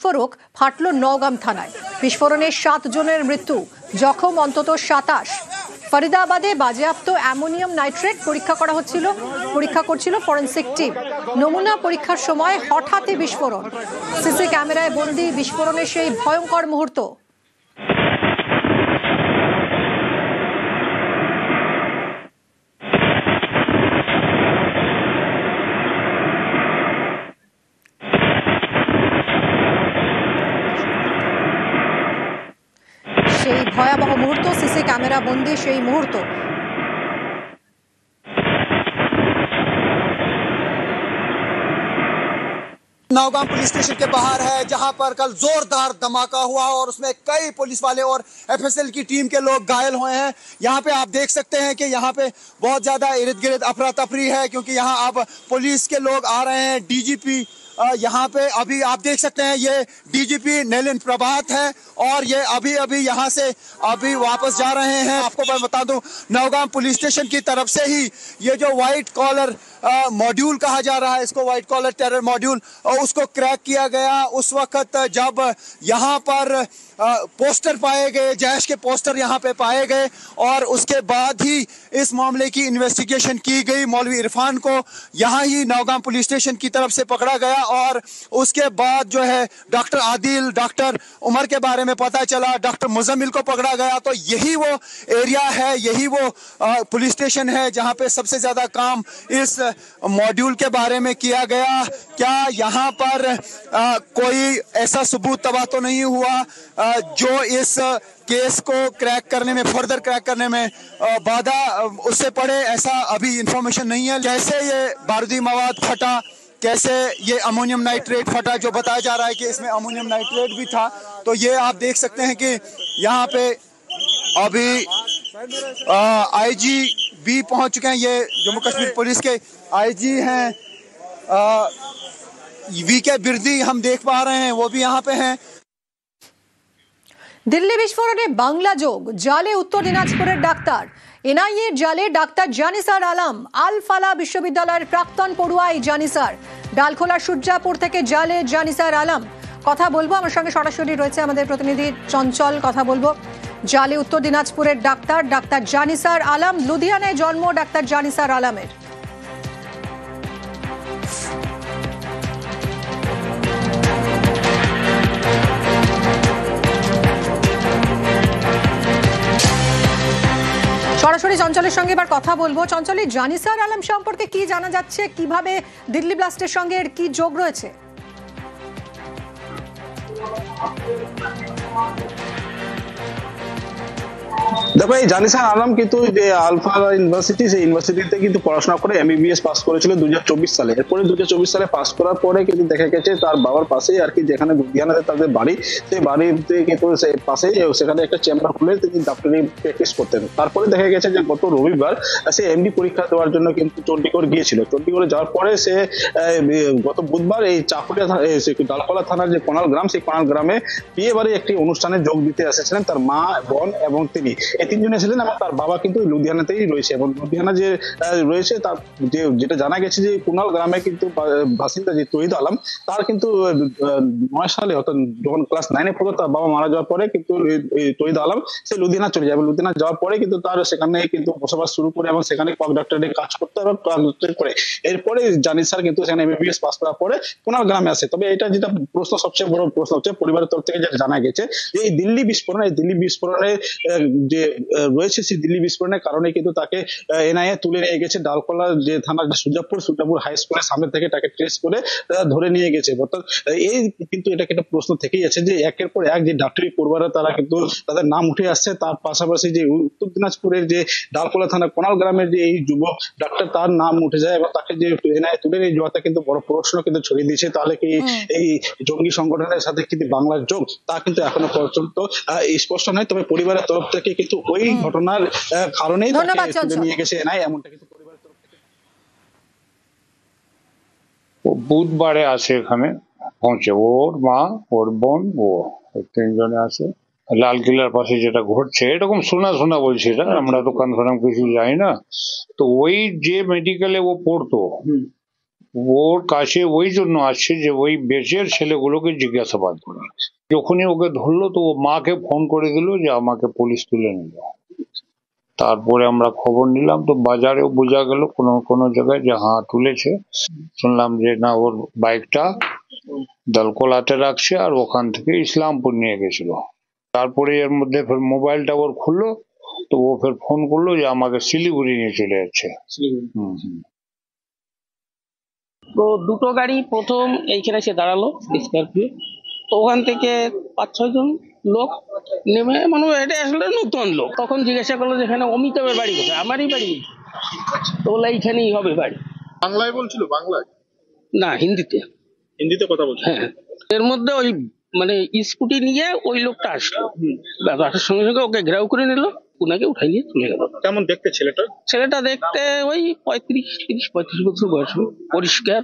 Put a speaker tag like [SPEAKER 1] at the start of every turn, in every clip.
[SPEAKER 1] বিস্ফোরক ফাটল নওগাম থানায়। বিস্ফোরণে 7 জনের মৃত্যু, জখম অন্তত 27। ফরিদাবাদে বাজেয়াপ্ত অ্যামোনিয়াম নাইট্রেট পরীক্ষা করছিল ফরেনসিক টিম। নমুনা পরীক্ষার সময় হঠাৎই বিস্ফোরণ। সিসি ক্যামেরায় বন্দী বিস্ফোরণের সেই ভয়ঙ্কর মুহূর্ত। সেই ভয়াবহ মুহূর্ত, সিসি ক্যামেরা বন্দী সেই মুহূর্ত।
[SPEAKER 2] नौगाम पुलिस स्टेशन के बाहर है, जहां पर कल जोरदार धमाका हुआ और उसमें कई पुलिस वाले और एफएसएल की टीम के लोग घायल हुए हैं। यहां पे आप देख सकते हैं कि यहां पे बहुत ज्यादा इर्द गिर्द अफरा तफरी है, क्योंकि यहां अब पुलिस के लोग आ रहे हैं। डीजीपी यहाँ पे अभी आप देख सकते हैं, ये डीजीपी नलिन प्रभात है और ये अभी यहाँ से अभी वापस जा रहे हैं। आपको मैं बता दूं, नौगाम पुलिस स्टेशन की तरफ से ही ये जो व्हाइट कॉलर मॉड्यूल कहा जा रहा है, इसको व्हाइट कॉलर टेरर मॉड्यूल, उसको क्रैक किया गया उस वक्त जब यहाँ पर पोस्टर पाए गए, जैश के पोस्टर यहाँ पे पाए गए और उसके बाद ही इस मामले की इन्वेस्टिगेशन की गई। मौलवी इरफान को यहाँ ही नौगाम पुलिस स्टेशन की तरफ से पकड़ा गया और उसके बाद जो है डॉक्टर आदिल, डॉक्टर उमर के बारे में पता चला, डॉक्टर मुजम्मिल को पकड़ा गया। तो यही वो एरिया है, यही वो पुलिस स्टेशन है जहाँ पे सबसे ज्यादा काम इस मॉड्यूल के बारे में किया गया। क्या यहाँ पर कोई ऐसा सबूत तबाह तो नहीं हुआ जो इस केस को क्रैक करने में, फर्दर क्रैक करने में बाधा उससे पड़े? ऐसा अभी इंफॉर्मेशन नहीं है। जैसे ये बारूदी मवाद फटा, कैसे ये अमोनियम नाइट्रेट फटा, जो बताया जा रहा है कि इसमें अमोनियम नाइट्रेट भी था। तो ये आप देख सकते हैं कि यहाँ पे अभी आईजी भी पहुंच चुके हैं। ये जम्मू कश्मीर पुलिस के आईजी हैं, वीके बिरदी हम देख पा रहे हैं, वो भी यहाँ पे हैं।
[SPEAKER 1] দিল্লি বিস্ফোরণে বাংলা যোগ, জালে উত্তর দিনাজপুরের ডাক্তার। এনআইএ জালে ডাক্তার জানিসার আলম, আল ফালা বিশ্ববিদ্যালয়ের প্রাক্তন পড়ুয়া এই জানিসার। ডালখোলা সূর্যাপুর থেকে জালে জানিসার আলম। কথা বলবো, আমার সঙ্গে সরাসরি রয়েছে আমাদের প্রতিনিধি চঞ্চল, কথা বলবো। জালে উত্তর দিনাজপুরের ডাক্তার, ডাক্তার জানিসার আলম। লুধিয়ানায় জন্ম ডাক্তার জানিসার আলমের। সরাসরি চঞ্চলের সঙ্গে এবার কথা বলবো। চঞ্চল, জানিসার আলম সম্পর্কে কি জানা যাচ্ছে, কিভাবে দিল্লি ব্লাস্টের সঙ্গে এর কি যোগ রয়েছে?
[SPEAKER 3] দেখো, এই জানিসার আলম কিন্তু যে আলফা ইউনিভার্সিটি, সেই ইউনিভার্সিটিতে কিন্তু পড়াশোনা করে এমবিবিএস পাস করেছিল 2024 সালে। এরপরে 2024 সালে পাস করার পরে কিন্তু দেখা গেছে তার বাবার পাশেই আর কি, যেখানে লুধিয়ানাতে তাদের বাড়ি, সেই বাড়িতে কিন্তু পাশেই সেখানে একটা চেম্বার খুলে তিনি ডাক্তারি প্র্যাকটিস করতেন। তারপরে দেখা গেছে যে গত রবিবার সে এমডি পরীক্ষা দেওয়ার জন্য কিন্তু চণ্ডীগড় গিয়েছিল। চণ্ডীগড়ে যাওয়ার পরে সে গত বুধবার এই চাকুরিয়া ডালখোলা থানার যে কোনাল গ্রাম, সেই কোনাল গ্রামে বিয়ে বাড়ির একটি অনুষ্ঠানে যোগ দিতে এসেছিলেন তার মা, বোন এবং তিনি। তিনজনে ছিলেন এবং তার বাবা কিন্তু লুধিয়ানাতেই রয়েছে। এবং লুধিয়ানা যে রয়েছে তার যেটা জানা গেছে যে কুনাল গ্রামে কিন্তু বাসিন্দা যে তহিদ আলম, তার কিন্তু 9 সালে অর্থাৎ যখন ক্লাস 9-এ পড়তো তার বাবা মারা যাওয়ার পরে কিন্তু তহিদ আলম সে লুধিয়ানা চলে যায়। এবং লুধিয়ানা যাওয়ার পরে কিন্তু তার সেখানে কিন্তু বসবাস শুরু করে এবং সেখানে কক ডাক্তারের কাজ করতে এবং করে এরপরে জানিসার কিন্তু সেখানে এমবিবিএস পাস করার পরে কুনাল গ্রামে আসে। তবে এটা যেটা প্রশ্ন, সবচেয়ে বড় প্রশ্ন হচ্ছে পরিবারের তরফ থেকে যেটা জানা গেছে যে এই দিল্লি বিস্ফোরণে যে রয়েছে, সেই দিল্লি বিস্ফোরণের কারণে কিন্তু তাকে এনআইএ তুলে নিয়ে গেছে ডালখোলা যে থানার সূর্যাপুর হাই স্কুলের সামনে থেকে তাকে ট্রেস করে ধরে নিয়ে গেছে। অর্থাৎ এই কিন্তু এটাকে একটা প্রশ্ন থেকেই আছে যে একের পর এক যে ডাক্তারি পড়ুয়ারা তারা কিন্তু তাদের নাম উঠে আসছে। তার পাশাপাশি যে উত্তর দিনাজপুরের যে ডালখোলা থানা কোনাল গ্রামের যে এই যুবক ডাক্তার, তার নাম উঠে যায় এবং তাকে যে এনআইএ তুলে নিয়ে যাওয়াটা কিন্তু বড় প্রশ্ন কিন্তু ছড়িয়ে দিয়েছে। তাহলে কি এই জঙ্গি সংগঠনের সাথে কিন্তু বাংলার যোগ, তা কিন্তু এখনো পর্যন্ত স্পষ্ট নয়। তবে পরিবারের তরফ থেকে কিন্তু ওই ঘটনার কারণেই নিয়ে গেছে এনআইএ, এমনটা কিন্তু পরিবারের তরফ থেকে।
[SPEAKER 4] বুধবারে আসে, এখানে পৌঁছে ওর মা, ওর বোন, ও তিনজনে আসে। লালকিল্লার পাশে যেটা ঘটছে এরকম শোনা বলছি, এটা আমরা তো কনফার্ম কিছু জানি না। তো ওই যে মেডিকেলে ও পড়তো, ওর কাছে ওই জন্য আসছে যে ওই বেচের ছেলেগুলোকে জিজ্ঞাসাবাদ করে। যখনই ওকে ধরলো তো ও মাকে ফোন করে দিল যে আমাকে পুলিশ তুলে নিল। তারপরে আমরা খবর নিলাম, তো বাজারেও বোঝা গেল কোনো কোনো জায়গায় যে হ্যাঁ তুলেছে। শুনলাম যে না, ওর বাইকটা দলকলাতে রাখছে আর ওখান থেকে ইসলামপুর নিয়ে গেছিল। তারপরে এর মধ্যে ফের মোবাইলটা ওর খুললো, তো ও ফের ফোন করলো যে আমাকে শিলিগুড়ি নিয়ে চলে যাচ্ছে।
[SPEAKER 5] তো দুটো গাড়ি প্রথম এইখানে এসে দাঁড়ালো, স্করপিও। তো ওখান থেকে 5-6 জন লোক নেমে, মানে এটা আসলে নতুন লোক, তখন জিজ্ঞাসা করলো যে এখানে অমিতাভের বাড়ি কোথায়, আমারই বাড়ি। তো বলে এইখানেই হবে বাড়ি।
[SPEAKER 6] বাংলায় বলছিল? বাংলায়
[SPEAKER 5] না, হিন্দিতে।
[SPEAKER 6] হিন্দিতে কথা বলছিল?
[SPEAKER 5] হ্যাঁ, এর মধ্যে ওই মানে স্কুটি নিয়ে ওই লোকটা আসলো, আসার সঙ্গে সঙ্গে ওকে ঘেরাও করে নিল, ওনাকে উঠাই নিয়ে চলে গেল।
[SPEAKER 6] কেমন দেখতে ছেলেটা?
[SPEAKER 5] ছেলেটা দেখতে ওই 35 বছর বয়স, পরিষ্কার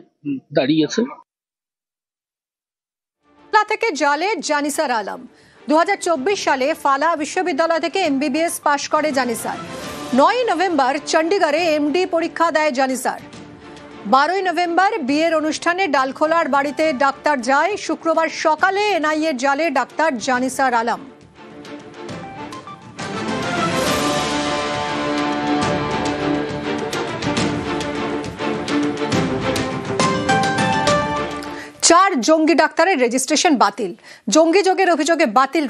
[SPEAKER 5] দাঁড়িয়েছে।
[SPEAKER 1] থেকে জালে জানিসার আলম 2024 সালে ফালা বিশ্ববিদ্যালয় থেকে এমবিবিএস পাশ করে জানিসার। 9 নভেম্বর চণ্ডীগড়ে এমডি পরীক্ষা দেয় জানিসার। 12 নভেম্বর বিয়ের অনুষ্ঠানে ডালখোলার বাড়িতে ডাক্তার যায়। শুক্রবার সকালে এনআইএর জালে ডাক্তার জানিসার আলম। চার জঙ্গি ডাক্তারের রেজিস্ট্রেশন বাতিল। জঙ্গি যোগের অভিযোগে বাতিল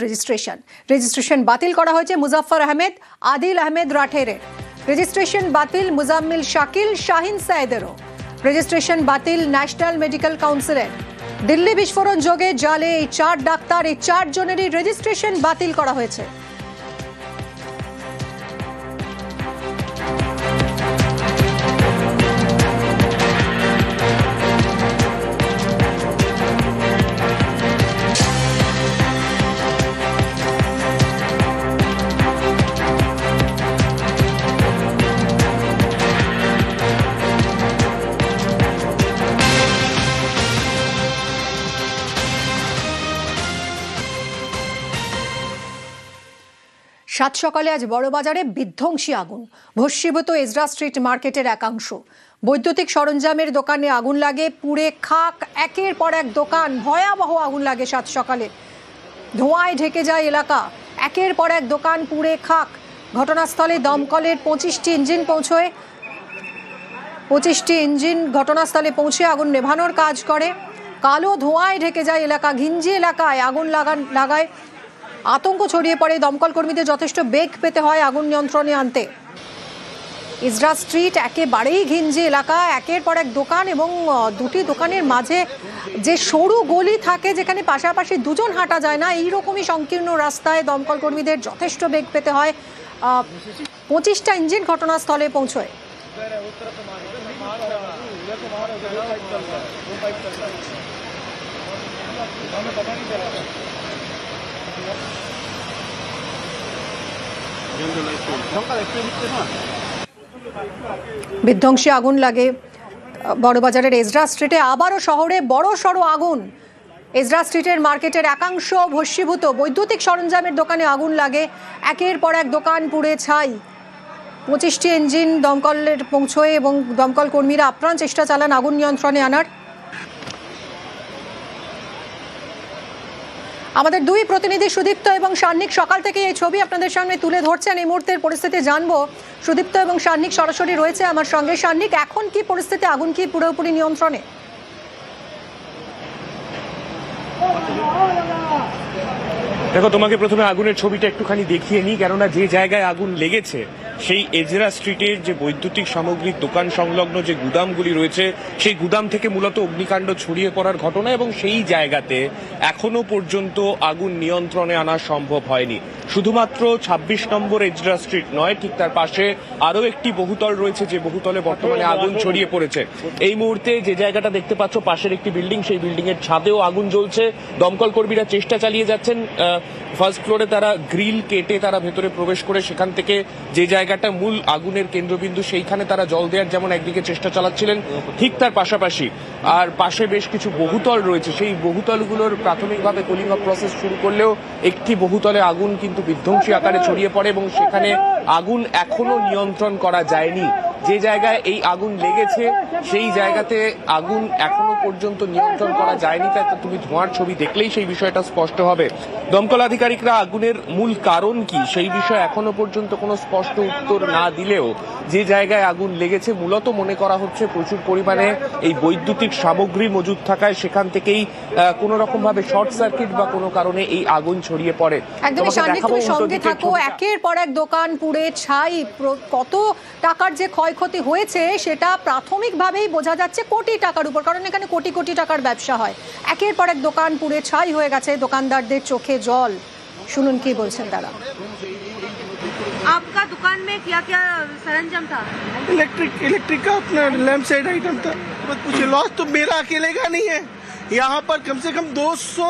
[SPEAKER 1] রেজিস্ট্রেশন বাতিল করা হয়েছে মুজাফফর আহমেদ, আদিল আহমেদ রাঠেরের। রেজিস্ট্রেশন বাতিল মুজাম্মিল শাকিল, শাহিন সায়েদেরও। রেজিস্ট্রেশন বাতিল ন্যাশনাল মেডিকেল কাউন্সিলের। দিল্লি বিস্ফোরণ যোগে জালে এই 4 ডাক্তার, এই 4 জনেরই রেজিস্ট্রেশন বাতিল করা হয়েছে। সাত সকালে আজ বড়বাজারে বিধ্বংসী আগুন। ভস্মীভূত এজরা স্ট্রিট মার্কেটের একাংশ। বৈদ্যুতিক সরঞ্জামের দোকানে আগুন লাগে, পুড়ে খাক একের পর এক দোকান। ভয়াবহ আগুন লাগে সাত সকালে, ধোঁয়ায় ঢেকে যায় এলাকা। একের পর এক দোকান পুড়ে খাক। ঘটনাস্থলে দমকলের 25টি ইঞ্জিন পৌঁছয়। 25টি ইঞ্জিন ঘটনাস্থলে পৌঁছে আগুন নেভানোর কাজ করে। কালো ধোঁয়ায় ঢেকে যায় এলাকা। ঘিঞ্জি এলাকায় আগুন লাগায়। আতঙ্ক ছড়িয়ে পড়ে। দমকল কর্মীদের যথেষ্ট বেগ পেতে হয় আগুন নিয়ন্ত্রণে আনতে। ইজরা স্ট্রিট একেবারেই ঘিঞ্জি এলাকা। একের পর এক দোকান এবং দুটি দোকানের মাঝে যে সরু গলি থাকে, যেখানে পাশাপাশি দুজন হাঁটা যায় না, এইরকমই সংকীর্ণ রাস্তায় দমকল কর্মীদের যথেষ্ট বেগ পেতে হয়। 25টা ইঞ্জিন ঘটনাস্থলে পৌঁছয়। বিধ্বংসী আগুন লাগে বড়বাজারের এজরা স্ট্রিটে। আবারও শহরে বড় সড়ো আগুন। এজরা স্ট্রিটের মার্কেটের একাংশ ভস্মীভূত। বৈদ্যুতিক সরঞ্জামের দোকানে আগুন লাগে। একের পর এক দোকান পুড়ে ছাই। 25টি ইঞ্জিন দমকলের পৌঁছয় এবং দমকল কর্মীরা আপ্রাণ চেষ্টা চালান আগুন নিয়ন্ত্রণে আনার। আমাদের দুই প্রতিনিধি সুদীপ্ত এবং সান্নিক সকাল থেকে এই ছবি আপনাদের সামনে তুলে ধরছেন। এই মুহূর্তের পরিস্থিতি জানবো। সুদীপ্ত এবং সান্নিক সরাসরি রয়েছে আমার সঙ্গে। সান্নিক, এখন কি পরিস্থিতি? আগুন কি পুরোপুরি নিয়ন্ত্রণে?
[SPEAKER 7] দেখো, তোমাকে প্রথমে আগুনের ছবিটা একটুখানি দেখিয়ে নিই, কেননা যে জায়গায় আগুন লেগেছে সেই এজরা স্ট্রিটের যে বৈদ্যুতিক সামগ্রীর দোকান সংলগ্ন যে গুদামগুলি রয়েছে, সেই গুদাম থেকে মূলত অগ্নিকাণ্ড ছড়িয়ে পড়ার ঘটনা, এবং সেই জায়গাতে এখনো পর্যন্ত আগুন নিয়ন্ত্রণে আনা সম্ভব হয়নি। শুধুমাত্র 26 নম্বর এজরা স্ট্রিট নয়, ঠিক তার পাশে আরো একটি বহুতল রয়েছে, যে বহুতলে বর্তমানে আগুন ছড়িয়ে পড়েছে। এই মুহূর্তে যে জায়গাটা দেখতে পাচ্ছ, পাশের একটি বিল্ডিং, সেই বিল্ডিং এর ছাদেও আগুন জ্বলছে। দমকল কর্মীরা চেষ্টা চালিয়ে যাচ্ছেন। ফার্স্ট ফ্লোরে তারা গ্রিল কেটে তারা ভেতরে প্রবেশ করে সেখান থেকে যে জায়গাটা মূল আগুনের কেন্দ্রবিন্দু, সেইখানে তারা জল দেওয়ার যেমন একদিকে চেষ্টা চালাচ্ছিলেন, ঠিক তার পাশাপাশি আর পাশে বেশ কিছু বহুতল রয়েছে। সেই বহুতলগুলোর প্রাথমিকভাবে কুলিং অফ প্রসেস শুরু করলেও একটি বহুতলে আগুন কিন্তু বিধ্বংসী আকারে ছড়িয়ে পড়ে এবং সেখানে আগুন এখনো নিয়ন্ত্রণ করা যায়নি। যে জায়গায় এই আগুন লেগেছে সেই জায়গাতে আগুন এখনো পর্যন্ত নিয়ন্ত্রণ করা যায়নি, তাই তুমি ধোঁয়ার ছবি দেখলেই সেই বিষয়টা স্পষ্ট হবে। দমকল আধিকারিকরা আগুনের মূল কারণ কি সেই বিষয়ে এখনো পর্যন্ত কোনো স্পষ্ট উত্তর না দিলেও যে জায়গায় আগুন লেগেছে মূলত মনে করা হচ্ছে প্রচুর পরিমাণে এই বৈদ্যুতিক সামগ্রী মজুদ থাকায় সেখান থেকেই কোনো রকম ভাবে শর্ট সার্কিট বা কোনো কারণে এই আগুন ছড়িয়ে পড়ে।
[SPEAKER 1] একদমই সান্নিধ্য, তুমি সঙ্গে থাকো। একের পর এক দোকান পুড়ে ছাই, কত টাকার যে ক্ষয়ক্ষতি হয়েছে সেটা প্রাথমিকভাবেই বোঝা যাচ্ছে কোটি টাকার উপর, কারণ এখানে কোটি কোটি টাকার ব্যবসা হয়। একের পর এক দোকান পুড়ে ছাই হয়ে গেছে, দোকানদারদের চোখে জল। শুনুন কি বলছেন তারা।
[SPEAKER 8] आपका दुकान में क्या क्या सरंजाम था?
[SPEAKER 9] इलेक्ट्रिक का अपना लैंप साइड आइटम था। मत पूछिए, लॉस तो मेरा अकेले का नहीं है, यहाँ पर कम से कम 200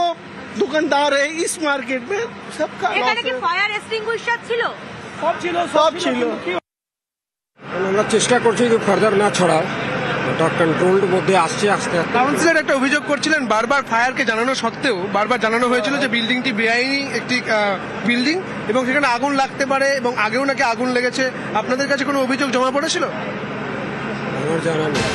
[SPEAKER 9] दुकानदार है इस मार्केट में, सबका
[SPEAKER 8] এখানে কি ফায়ার এক্সটিংগুইশার ছিল?
[SPEAKER 9] সব ছিল।
[SPEAKER 10] আমরা চেষ্টা করছি যে ফার্দার না ছড়ায়, ওটা কন্ট্রোলড মধ্যে আসছে আস্তে আস্তে।
[SPEAKER 9] কাউন্সিলর একটা অভিযোগ করছিলেন, বারবার ফায়ারকে জানানো সত্ত্বেও বারবার জানানো হয়েছিল যে বিল্ডিংটি বেআইনি একটি বিল্ডিং এবং সেখানে আগুন লাগতে পারে এবং আগেও নাকি আগুন লেগেছে। আপনাদের কাছে কোনো অভিযোগ জমা পড়েছিল?
[SPEAKER 10] আমার জানা নেই।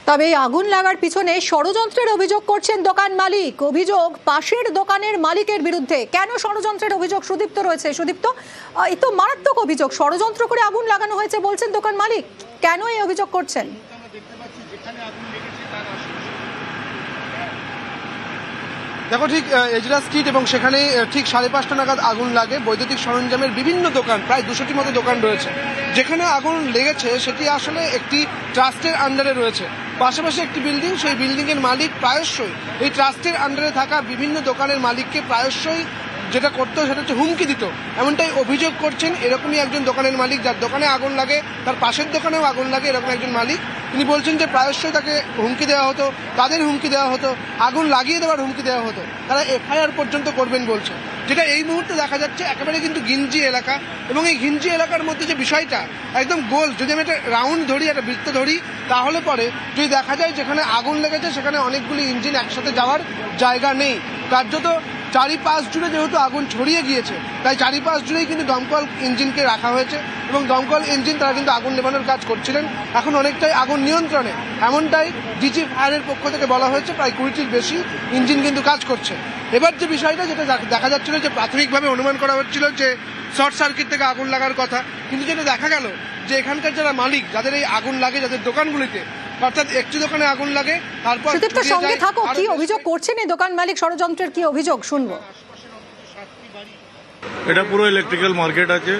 [SPEAKER 1] তবে এই আগুন লাগার পিছনে ষড়যন্ত্রের অভিযোগ করছেন দোকান মালিক। অভিযোগ পাশের দোকানের মালিকের বিরুদ্ধে। কেন ষড়যন্ত্রের অভিযোগ সুদীপ্ত রয়েছে? সুদীপ্ত, এই তো মারাত্মক অভিযোগ, ষড়যন্ত্র করে আগুন লাগানো হয়েছে বলছেন দোকান মালিক। কেন এই অভিযোগ করছেন?
[SPEAKER 9] দেখো, ঠিক এজরা স্ট্রিট এবং সেখানে ঠিক 5:30 নাগাদ আগুন লাগে। বৈদ্যুতিক সরঞ্জামের বিভিন্ন দোকান, প্রায় 200টি মতো দোকান রয়েছে। যেখানে আগুন লেগেছে সেটি আসলে একটি ট্রাস্টের আন্ডারে রয়েছে। পাশাপাশি একটি বিল্ডিং, সেই বিল্ডিংয়ের মালিক প্রায়শই এই ট্রাস্টের আন্ডারে থাকা বিভিন্ন দোকানের মালিককে প্রায়শই যেটা করতো সেটা হচ্ছে হুমকি দিত। এমনটাই অভিযোগ করছেন এরকমই একজন দোকানের মালিক, যার দোকানে আগুন লাগে, তার পাশের দোকানেও আগুন লাগে, এরকম একজন মালিক। তিনি বলছেন যে প্রায়শই তাকে হুমকি দেওয়া হতো, তাদের হুমকি দেওয়া হতো, আগুন লাগিয়ে দেওয়ার হুমকি দেওয়া হতো, তারা এফআইআর পর্যন্ত করবেন বলছে। যেটা এই মুহূর্তে দেখা যাচ্ছে একেবারে কিন্তু ঘিঞ্জি এলাকা, এবং এই ঘিঞ্জি এলাকার মধ্যে যে বিষয়টা একদম গোল, যদি আমি একটা রাউন্ড ধরি, একটা বৃত্ত ধরি, তাহলে পরে যদি দেখা যায় যেখানে আগুন লেগেছে সেখানে অনেকগুলি ইঞ্জিন একসাথে যাওয়ার জায়গা নেই। কার্যত চারিপাশ জুড়ে যেহেতু আগুন ছড়িয়ে গিয়েছে, তাই চারিপাশ জুড়েই কিন্তু দমকল ইঞ্জিনকে রাখা হয়েছে এবং দমকল ইঞ্জিন তারা কিন্তু আগুন নেভানোর কাজ করছিলেন। এখন অনেকটাই আগুন নিয়ন্ত্রণে, এমনটাই ডিজি ফায়ারের পক্ষ থেকে বলা হয়েছে। প্রায় 20টির বেশি ইঞ্জিন কিন্তু কাজ করছে। এবার যে বিষয়টা যেটা দেখা যাচ্ছিল, যে প্রাথমিকভাবে অনুমান করা হচ্ছিল যে শর্ট সার্কিট থেকে আগুন লাগার কথা, কিন্তু যেটা দেখা গেল যে এখানকার যারা মালিক, যাদের এই আগুন লাগে, যাদের দোকানগুলিতে, অর্থাৎ একটি দোকানে আগুন লাগে, তারপর
[SPEAKER 1] সঙ্গে থাকো। কি অভিযোগ করছেন এই দোকান মালিক? ষড়যন্ত্রের কি অভিযোগ শুনবো।
[SPEAKER 11] এটা পুরো ইলেকট্রিক্যাল মার্কেট আছে।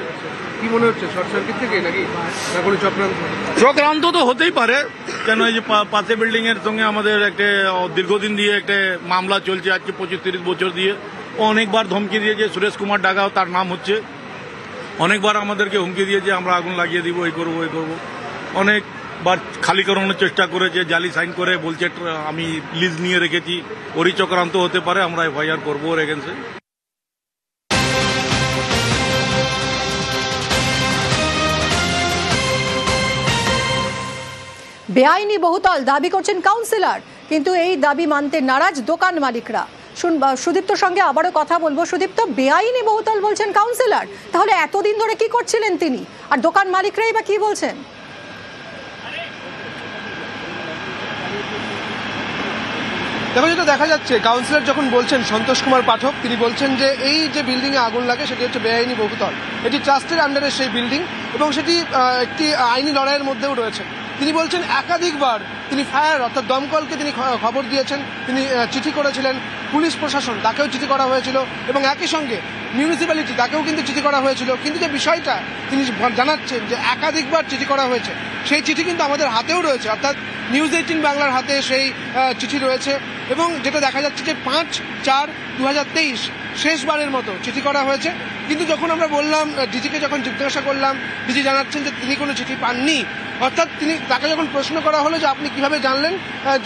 [SPEAKER 9] কি মনে হচ্ছে, শর্ট সার্কিট থেকে নাকি না কোনো চক্রান্ত?
[SPEAKER 11] চক্রান্ত তো হতেই পারে, কেন এই যে পাশে বিল্ডিং এর সঙ্গে আমাদের একটা দীর্ঘদিন দিয়ে একটা মামলা চলছে, আজকে 25-30 বছর দিয়ে। অনেকবার ধমকি দিয়েছে, সুরেশ কুমার ডাগাও তার নাম হচ্ছে, অনেকবার আমাদেরকে হুমকি দিয়েছে আমরা আগুন লাগিয়ে দিব, এই করবো এই করবো। অনেকবার খালি করানোর চেষ্টা করেছে, জালি সাইন করে বলছে আমি লিজ নিয়ে রেখেছি। ওরই চক্রান্ত হতে পারে, আমরা এফআইআর করবো ওর এগেন্সে।
[SPEAKER 1] বেআইনি বহুতল দাবি করছেন কাউন্সিলর, কিন্তু এই দাবি মানতে নারাজ দোকান মালিকরা। সুদীপ্তর সঙ্গে আবারও কথা বলবো। সুদীপ্ত, বেআইনি বহুতল বলছেন কাউন্সিলর, তাহলে এতদিন ধরে কি করছিলেন তিনি, আর দোকান মালিকরাই বা কি বলছেন?
[SPEAKER 9] দেখো, যেটা দেখা যাচ্ছে, কাউন্সিলর যখন বলছেন, সন্তোষ কুমার পাঠক, তিনি বলছেন যে এই যে বিল্ডিং এ আগুন লাগে সেটি হচ্ছে বেআইনি বহুতল। এটি ট্রাস্টের আন্ডারে সেই বিল্ডিং এবং সেটি একটি আইনি লড়াইয়ের মধ্যেও রয়েছে। তিনি বলছেন একাধিকবার তিনি ফায়ার অর্থাৎ দমকলকে তিনি খবর দিয়েছেন, তিনি চিঠি করেছিলেন, পুলিশ প্রশাসন তাকেও চিঠি করা হয়েছিল এবং একই সঙ্গে মিউনিসিপ্যালিটি তাকেও কিন্তু চিঠি করা হয়েছিল। কিন্তু যে বিষয়টা তিনি জানাচ্ছেন যে একাধিকবার চিঠি করা হয়েছে, সেই চিঠি কিন্তু আমাদের হাতেও রয়েছে, অর্থাৎ নিউজ 18 বাংলার হাতে সেই চিঠি রয়েছে। এবং যেটা দেখা যাচ্ছে যে 5/4/2023 শেষবারের মতো চিঠি করা হয়েছে। কিন্তু যখন আমরা বললাম, ডিজিকে যখন জিজ্ঞাসা করলাম, ডিজি জানাচ্ছেন যে তিনি কোনো চিঠি পাননি অর্থাৎ তাকে যখন প্রশ্ন করা হলো যে আপনি কিভাবে জানলেন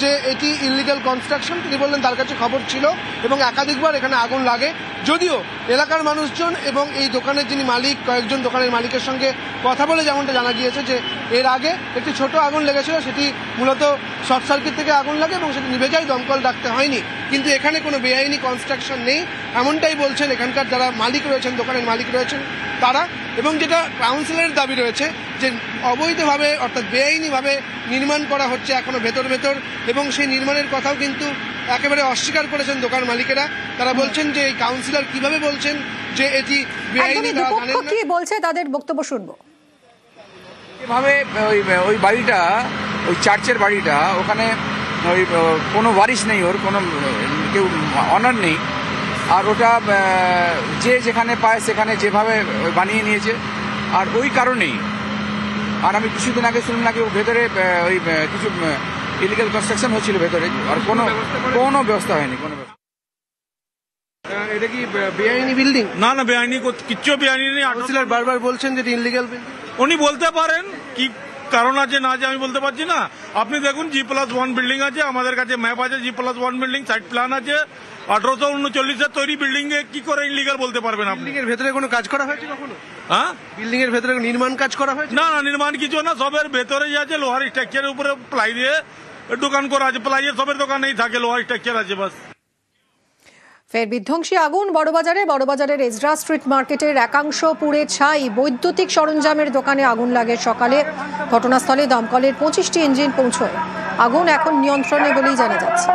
[SPEAKER 9] যে এটি ইললিগাল কনস্ট্রাকশন, তিনি বললেন তার কাছে খবর ছিল এবং একাধিকবার এখানে আগুন লাগে। যদিও এলাকার মানুষজন এবং এই দোকানের যিনি মালিক, কয়েকজন দোকানের মালিকের সঙ্গে কথা বলে যেমনটা জানা গিয়েছে যে এর আগে একটি ছোট আগুন লেগেছিল, সেটি মূলত শর্ট সার্কিট থেকে আগুন লাগে এবং সেটি নিভে যায়, দমকল ডাকতে হয়নি। কিন্তু এখানে কোনো বেআইনি কনস্ট্রাকশন নেই এমনটাই বলছেন এখানকার যারা মালিক রয়েছেন, দোকানের মালিক রয়েছেন তারা। এবং যেটা কাউন্সিলরের দাবি রয়েছে যে অবৈধভাবে অর্থাৎ বেআইনিভাবে নির্মাণ করা হচ্ছে এখনো ভেতর এবং সেই নির্মাণের কথাও কিন্তু একেবারে অস্বীকার করেছেন দোকান মালিকেরা। তারা বলছেন যে এই কাউন্সিলর কিভাবে বলছেন যে এটি বেআইনি, তারা জানেন না।
[SPEAKER 1] কি বলছে তাদের বক্তব্য শুনবো।
[SPEAKER 12] এভাবে ওই বাড়িটা, ওই চার্চের বাড়িটা, ওখানে ওই কোনো ওয়ারিশ নেই, ওর কোনো কেউ অনার নেই, আর ওটা যে যেখানে পায় সেখানে যেভাবে বানিয়ে নিয়েছে, আর ওই কারণেই। আর আমি কিছুদিন আগে শুনলাম নাকি ভেতরে ওই কিছু ইলিগাল কনস্ট্রাকশন হচ্ছিল ভেতরে, আর কোনো ব্যবস্থা হয়নি, কোনো ব্যবস্থা।
[SPEAKER 9] এটা কি বেআইনি বিল্ডিং?
[SPEAKER 11] না না, বেআইনি কিচ্ছু বেআইনি নেই।
[SPEAKER 9] কাউন্সিলর বারবার বলছেন যে এটি ইললিগাল বিল্ডিং।
[SPEAKER 11] উনি বলতে পারেন কি কারণ আছে না আছে আমি বলতে পারছি না। আপনি দেখুন G+1 বিল্ডিং আছে, আমাদের কাছে ম্যাপ আছে, G+1 বিল্ডিং, সাইট প্ল্যান আছে। 1839-এর তৈরি বিল্ডিং এ কি করে ইলিগাল বলতে পারবেন আপনি?
[SPEAKER 9] বিল্ডিং এর ভেতরে কোনো কাজ করা হয়েছে কখনো?
[SPEAKER 11] হ্যাঁ,
[SPEAKER 9] বিল্ডিং এর ভেতরে নির্মাণ কাজ করা হয়েছে?
[SPEAKER 11] না না, নির্মাণ কিছু না, সবের ভেতরে আছে লোহার স্ট্রাকচারের উপরে প্লাই দিয়ে দোকান করা আছে। প্লাইয়ের সবের দোকানেই থাকে, লোহার স্ট্রাকচার আছে বাস।
[SPEAKER 1] ফের বিধ্বংসী আগুন বড়বাজারের এজরা স্ট্রিট মার্কেটের একাংশ পুড়ে ছাই। বৈদ্যুতিক সরঞ্জামের দোকানে আগুন লাগে সকালে। ঘটনাস্থলে দমকলের 25টি ইঞ্জিন পৌঁছয়। আগুন এখন নিয়ন্ত্রণে বলেই জানা যাচ্ছে।